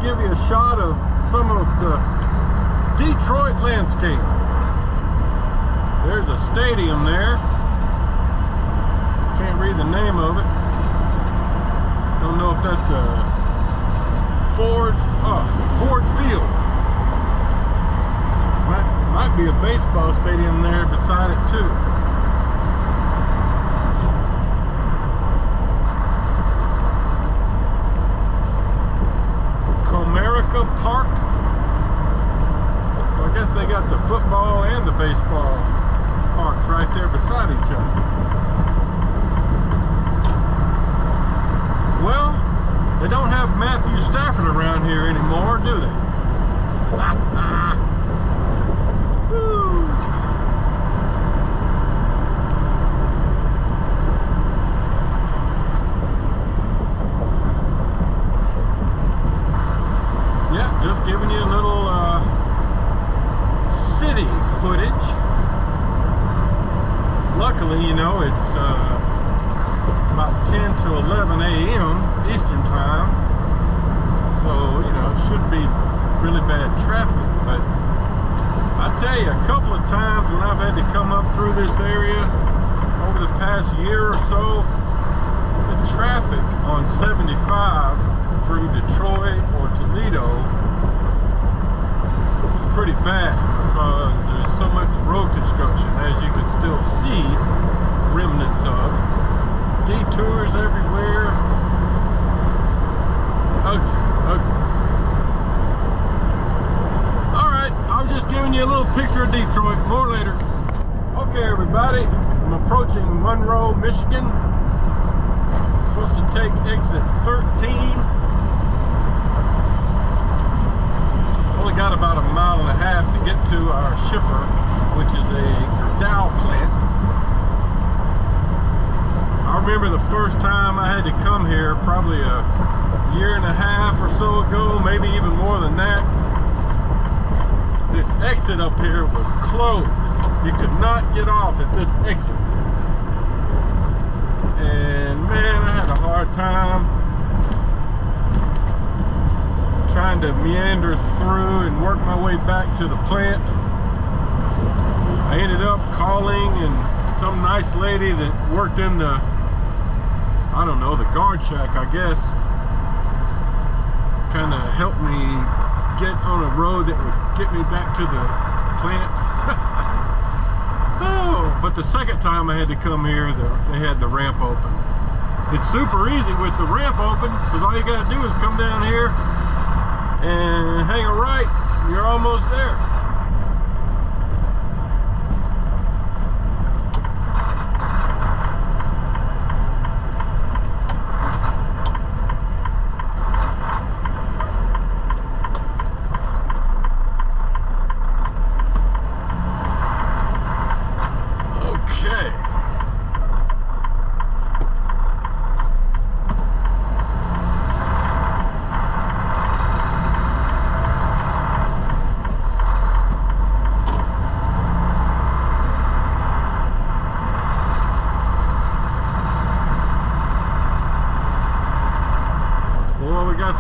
give you a shot of some of the Detroit landscape. There's a stadium there. Can't read the name of it. Don't know if that's a Ford Field. Might be a baseball stadium there beside it too. Park. So I guess they got the football and the baseball parks right there beside each other. Well, they don't have Matthew Stafford around here anymore, do they? Woo. Yeah, just giving you a little city footage. Luckily, you know, it's about 10 to 11 a.m. Eastern time, so, you know, it shouldn't be really bad traffic. But I tell you, a couple of times when I've had to come up through this area over the past year or so, the traffic on 75 through Detroit or Toledo was pretty bad because there's so much road construction, as you can still see remnants of. Detours everywhere. Ugly, ugly. Alright, I was just giving you a little picture of Detroit. More later. Okay, everybody, I'm approaching Monroe, Michigan. Supposed to take exit 13. Only got about 1.5 miles to get to our shipper, which is a Gerdau plant. I remember the first time I had to come here, probably a 1.5 years or so ago, maybe even more than that. This exit up here was closed. You could not get off at this exit. And man, I had a hard time trying to meander through and work my way back to the plant. I ended up calling, and some nice lady that worked in the, I don't know, the guard shack, I guess, kind of helped me get on a road that would get me back to the plant. Oh, but the second time I had to come here, they had the ramp open. It's super easy with the ramp open, because all you got to do is come down here and hang a right, you're almost there.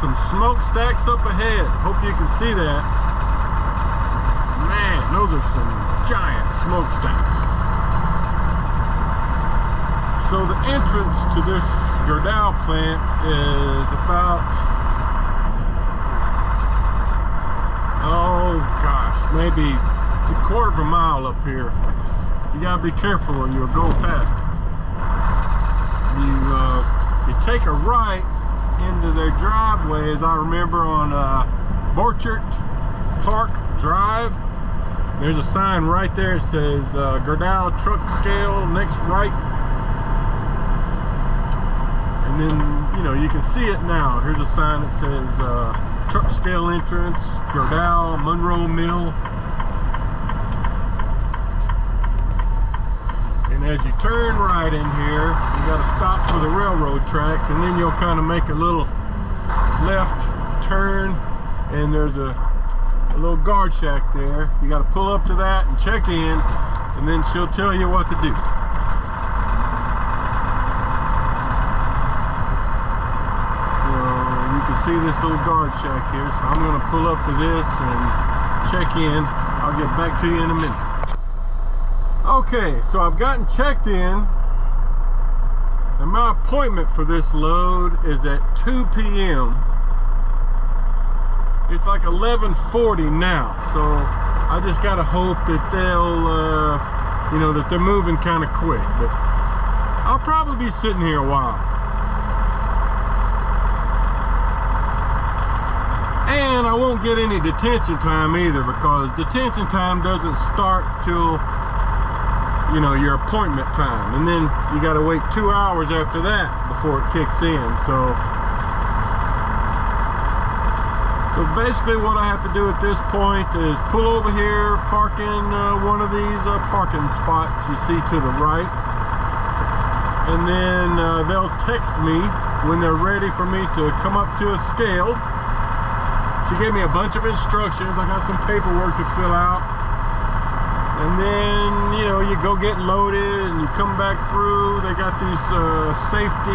Some smokestacks up ahead. Hope you can see that. Man, those are some giant smokestacks. So the entrance to this Gerdau plant is about, oh gosh, maybe a 1/4 mile up here. You gotta be careful or you'll go past it. You take a right into their driveway, as I remember, on Borchert Park Drive. There's a sign right there. It says Gerdau truck scale next right, and then, you know, you can see it now. Here's a sign that says truck scale entrance, Gerdau Monroe Mill. As you turn right in here, you got to stop for the railroad tracks, and then you'll kind of make a little left turn, and there's a little guard shack there. You got to pull up to that and check in, and then she'll tell you what to do. So you can see this little guard shack here, so I'm going to pull up to this and check in. I'll get back to you in a minute. Okay, so I've gotten checked in, and my appointment for this load is at 2 p.m. It's like 11:40 now, so I just gotta hope that they'll, you know, that they're moving kind of quick. But I'll probably be sitting here a while. And I won't get any detention time either, because detention time doesn't start till, you know, your appointment time, and then you got to wait 2 hours after that before it kicks in. So basically what I have to do at this point is pull over here, park in one of these parking spots you see to the right, and then they'll text me when they're ready for me to come up to a scale. She gave me a bunch of instructions. I got some paperwork to fill out. And then, you know, you go get loaded and you come back through. They got these safety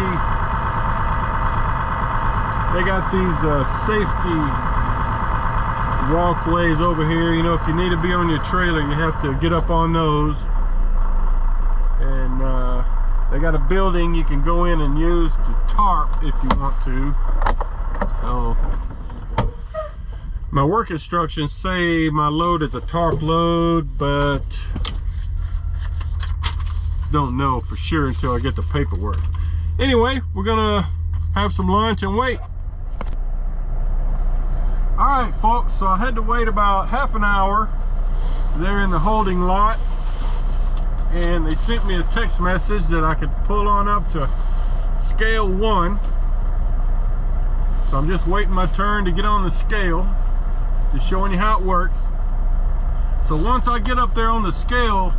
walkways over here. You know, if you need to be on your trailer, you have to get up on those. And they got a building you can go in and use to tarp if you want to. So my work instructions say my load is a tarp load, but don't know for sure until I get the paperwork. Anyway, we're gonna have some lunch and wait. All right, folks, so I had to wait about half an hour there in the holding lot, and they sent me a text message that I could pull on up to scale 1. So I'm just waiting my turn to get on the scale. Just showing you how it works. So once I get up there on the scale,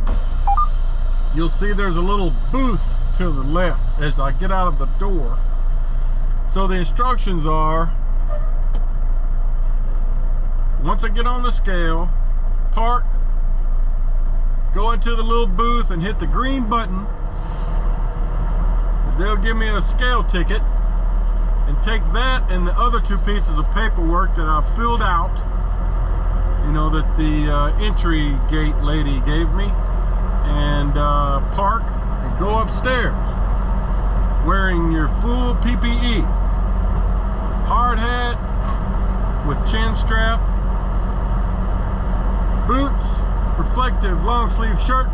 you'll see there's a little booth to the left as I get out of the door. So the instructions are, once I get on the scale, park, go into the little booth and hit the green button. They'll give me a scale ticket, and take that and the other 2 pieces of paperwork that I've filled out, you know, that the entry gate lady gave me, and park and go upstairs wearing your full PPE, hard hat with chin strap, boots, reflective long sleeve shirt,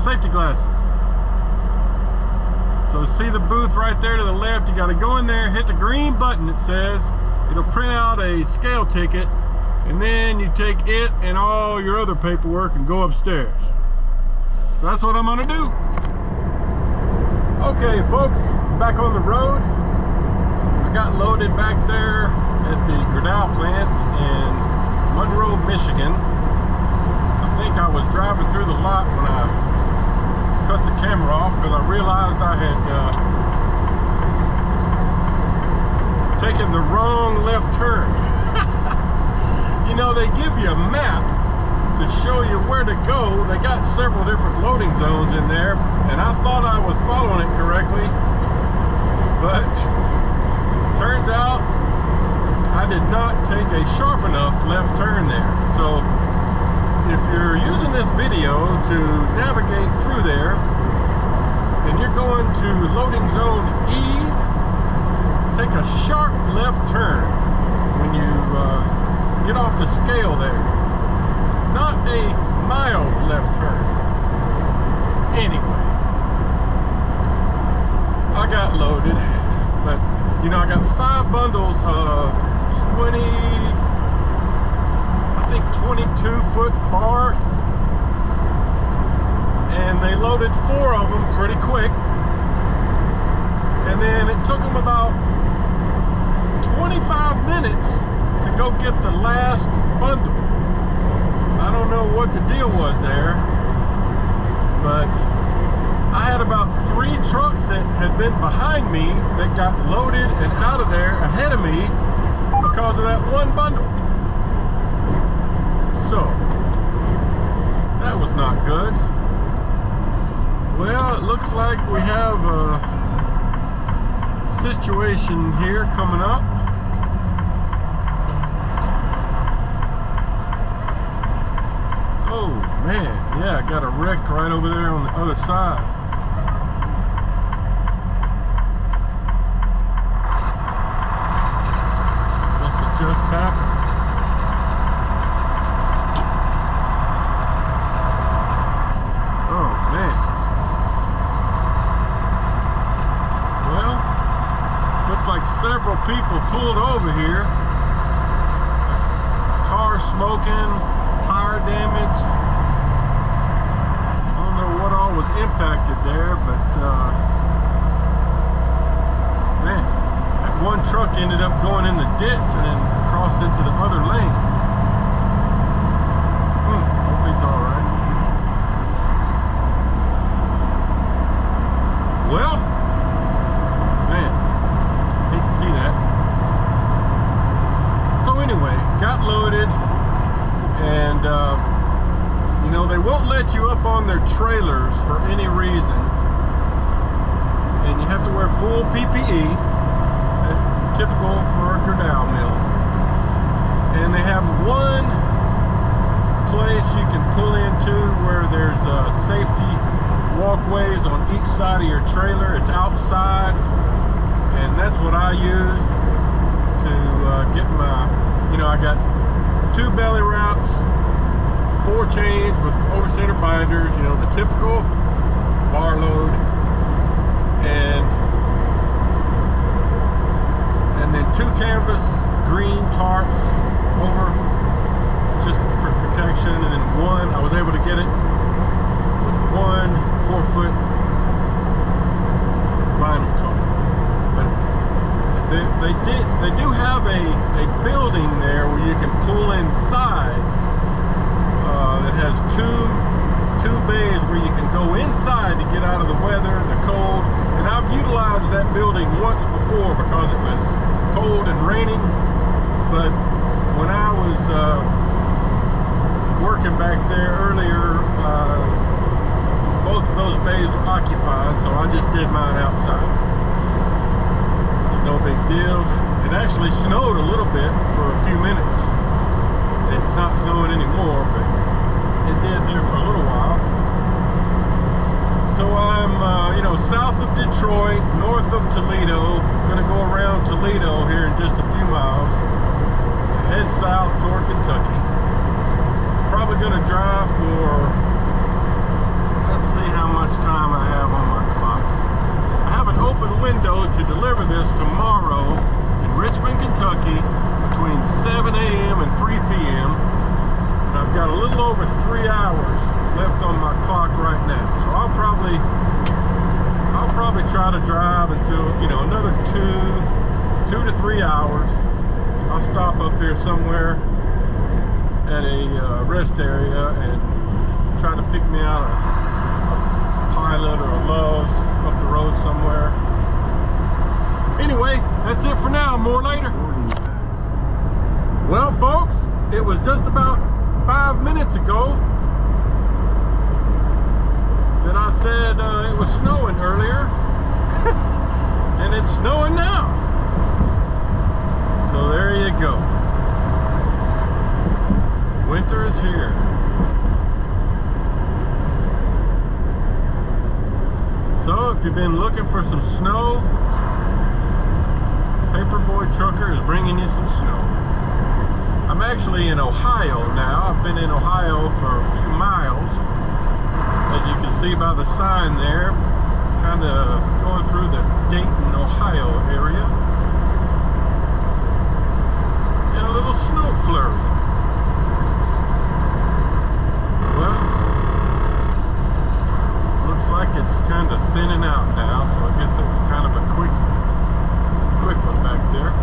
safety glasses. So see the booth right there to the left? You got to go in there, hit the green button, it says. It'll print out a scale ticket, and then you take it and all your other paperwork and go upstairs. So that's what I'm gonna do. Okay, folks, back on the road. I got loaded back there at the Gerdau plant in Monroe, Michigan. I think I was driving through the lot when I cut the camera off, because I realized I had taken the wrong left turn. You know, they give you a map to show you where to go. They got several different loading zones in there, and I thought I was following it correctly, but turns out I did not take a sharp enough left turn there. So if you're using this video to navigate through there and you're going to loading zone E, take a sharp left turn when you get off the scale there. Not a mild left turn. Anyway, I got loaded, but you know, I got 5 bundles of 22-foot bar, and they loaded 4 of them pretty quick, and then it took them about 25 minutes to go get the last bundle. I don't know what the deal was there, but I had about 3 trucks that had been behind me that got loaded and out of there ahead of me because of that 1 bundle. So that was not good. Well, it looks like we have situation here coming up. Oh man, yeah, I got a wreck right over there on the other side. Must have just happened. Oh man. Well, looks like several people pulled over here. Car smoking, tire damage. I don't know what all was impacted there, but man, that one truck ended up going in the ditch and then crossed into the other lane. Hope he's all right. Well, man, hate to see that. So anyway, got loaded, and you know, they won't let you up on their trailers for any reason, and you have to wear full PPE, typical for a Gerdau mill. And they have one place you can pull into where there's safety walkways on each side of your trailer. It's outside, and that's what I used to get my, you know, I got 2 belly wraps, 4 chains with over-center binders, you know, the typical bar load, and then 2 canvas green tarps over just for protection, and then one, I was able to get it with 1 4-foot vinyl tarp. But they do have a building there where you can pull inside that has two bays where you can go inside to get out of the weather, the cold. And I've utilized that building once before because it was cold and raining. But when I was working back there earlier, both of those bays were occupied, so I just did mine outside. No big deal. It actually snowed a little bit for a few minutes. It's not snowing anymore, but it did there for a little while. So I'm, you know, south of Detroit, north of Toledo. Gonna go around Toledo here in just a few miles. Head south toward Kentucky. Probably gonna drive for, let's see how much time I have on my clock. I have an open window to deliver this tomorrow in Richmond, Kentucky, between 7 a.m. and 3 p.m. And I've got a little over 3 hours left on my clock right now. So I'll probably try to drive until, you know, another 2 to 3 hours. I'll stop up here somewhere at a rest area and try to pick me out a Pilot or a Love's up the road somewhere. Anyway, that's it for now. More later. Well, folks, it was just about 5 minutes ago that I said it was snowing earlier, and it's snowing now. So there you go. Winter is here. So if you've been looking for some snow, Paperboy Trucker is bringing you some snow. I'm actually in Ohio now. I've been in Ohio for a few miles. As you can see by the sign there, kind of going through the Dayton, Ohio area. And a little snow flurry. Well, looks like it's kind of thinning out now, so I guess it was kind of a quick one back there.